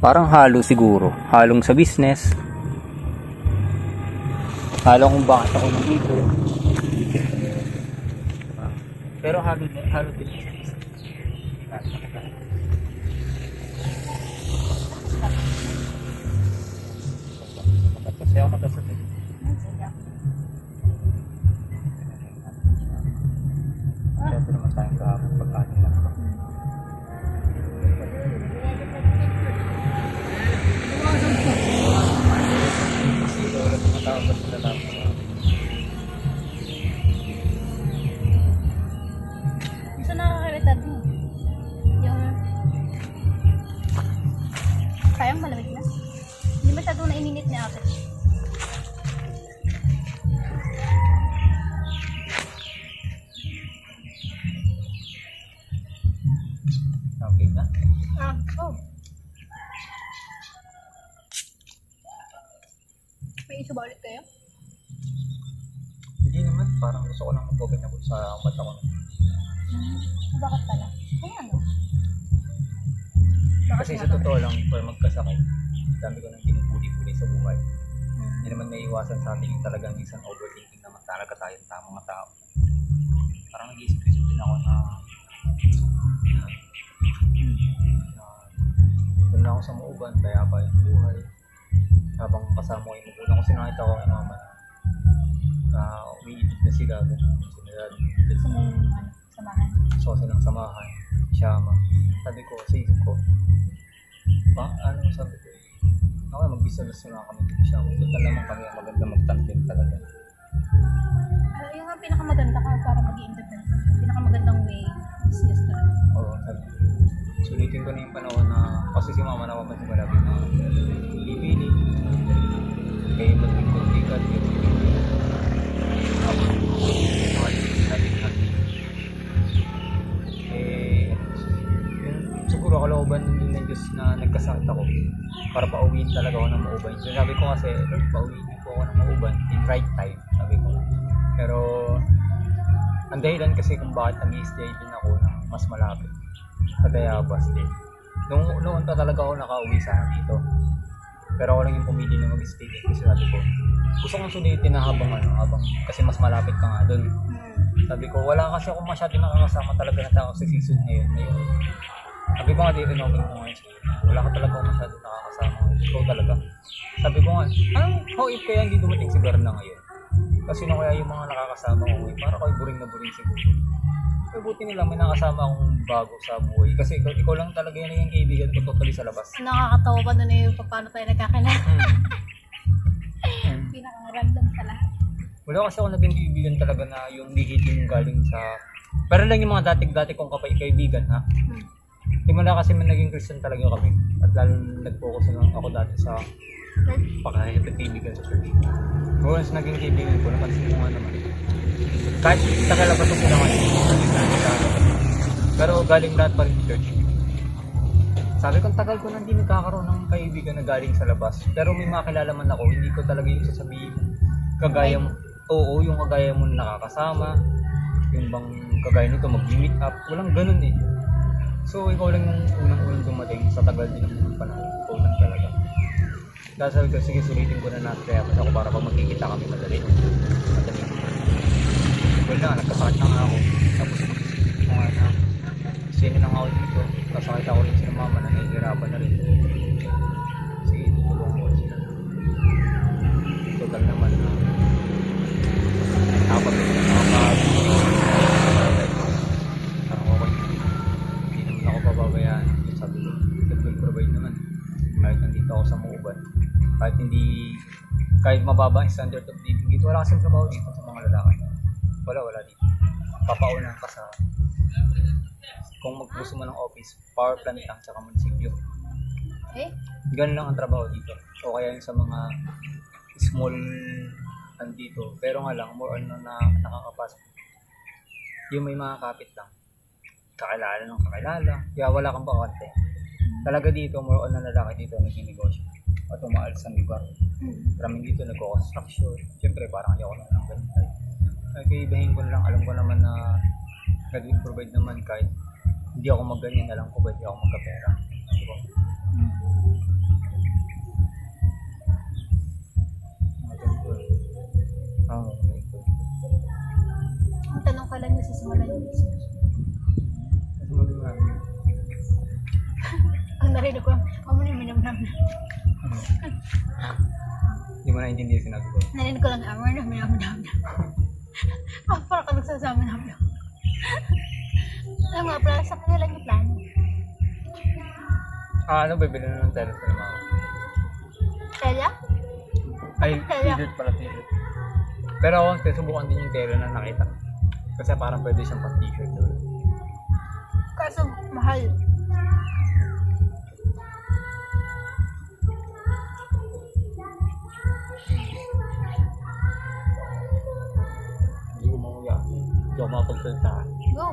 Parang halo siguro. Halong sa business. Halo kung bakit ako nandito. Pero halo din sa business. Kasi ako magkasabit. Siyempre naman tayong kahapon pagkain lang. Gusto nakakalitan mo. Yung... Sayang malamig na. Hindi masyado na ininit ni ate. Okay na. Oh. May iso ba ulit kayo? Hindi naman, parang gusto ko lang mag-open na sa mata ko. Bakit pala? Kung ano? Kasi sa totoo lang, for magkasakit, dami ko nang pinupuli-puli sa buhay. Hindi naman may iwasan sa atin yung talagang isang overthinking naman talaga tayong tamang tao. Parang nag-isip-isip din ako na doon lang ako sa mauban, kaya pa yung buhay. Habang kasama ko yung magulang ko, sinakita ko kay mama na umiidip na sila. Sinunod Gusto mo yung samahan? so silang samahan, siyama. Sabi ko, sa isip ko, sabi ko, okay, mag-business na kami dito siya. Total naman kami, maganda mag-tandem talaga. Yung nga pinakamaganda ka para mag-i-independent. Pinakamagandang way is just to... Oo, sulitin ko na yung panahon na, kasi si mama napapansin ko lagi na bibili, kaya maging kontikat, siguro kalooban din ng Diyos na nagkasakit ako para pauwiin talaga ako ng mauban. So sabi ko kasi, pauwiin po ako ng mauban in right time, sabi ko. Pero ang dahilan kasi kung bakit nag-i-stay din ako ng mas malapit sa Tayabas din. Noon pa talaga ako nakauwi sana dito. Pero ako lang yung pumili na mag-stay din kasi sabi ko, gusto kong sulitin na habang kasi mas malapit ka nga doon. Sabi ko, wala kasi ako masyado nakakasama talaga na tao sa season ngayon. Sabi ko nga, dito na ko ngayon. Wala ka talaga ako masyado nakakasama. Ikaw talaga. Sabi ko nga, how if kaya hindi dumating si Berna ngayon? Kasi na kaya yung mga nakakasama ko ngayon, para kayo buring na buring siguro. Pero buti nila may nakasama akong bago sa buhay. Kasi ikaw lang talaga yun yung kaibigan ko totally sa labas. Nakakatawa pa nun yung paano tayo nagkakilala. Pinaka-random sa lahat. Wala kasi ako naging kaibigan talaga na yung lihitin galing sa... Pero lang yung mga dati kong kaibigan ha. Simula kasi may naging Christian talaga kami. At lalo nag-focus na ako dati sa pagkakaibigan sa church. Once naging kaibigan ko, napansin ko nga naman. Kahit tagalabas ko sila ngayon. Pero galing lahat pa rin sa church. Sabi ko, tagal ko nang hindi nagkakaroon ng kaibigan na galing sa labas. Pero may makilala man ako, hindi ko talaga yung sasabihin kagaya mo. Oo, yung kagaya mo na nakakasama. Yung bang kagaya nito mag-meet up. Walang ganun eh. So, ikaw lang yung unang-unang dumating sa tagal din ng panahon. Ikaw lang talaga. Dahil sabi ko, sige, sulitin ko na natin kaya ako para pag magkikita kami madali. Wala, nagkasakit na nga ako. Tapos mag-isip ko nga na sino lang ako dito. Kasakit ako rin sila mama na nahihirapan na rin. Sige, tutulungan ko sila. Total naman na dapat rin parang okay. Hindi naman ako pababayaan. Sabi ko, nag-provide naman. Kahit nandito ako sa Mauban. Kahit mababa ang standard of living dito, wala kasing trabaho dito sa mga lalaki. Wala dito. Papaunan ka sa kung magpuso mo ng office, power plant lang tsaka munisipyo. Ganun lang ang trabaho dito. O kaya yung sa mga small dito. Pero nga lang, more on na nakakapasok. Yung may mga kapit lang. Kakilala ng kakilala. Kaya wala kang bakante. Talaga dito, more on na lalaki dito naging-negosyo. At umaalis ang lugar. Maraming dito nagko-construction. Siyempre, parang ayaw ko na ng ganun. Ay, kaibahin ko na lang. Alam ko naman na nag-provide naman kahit hindi ako magganyan. Alam ko pwede ako magkapera. narinig ko, ako na minamnam na. Hindi mo naintindihan yung sinabi ko. Narinig ko lang, ako na minamnam na. Ako parang ka nagsasama namin. Alam nga, pala sa kanila yung plano. Ano, bibili na ng terrace kay mama. Kaya? Ay, Kaya? t-shirt pala, t-shirt. Pero ako, subukan din yung terrace na nakita ko. Kasi parang pwede siyang pang t-shirt doon. Kaso, mahal. Hindi ko makuya. Hindi ako makapagsalita. Go.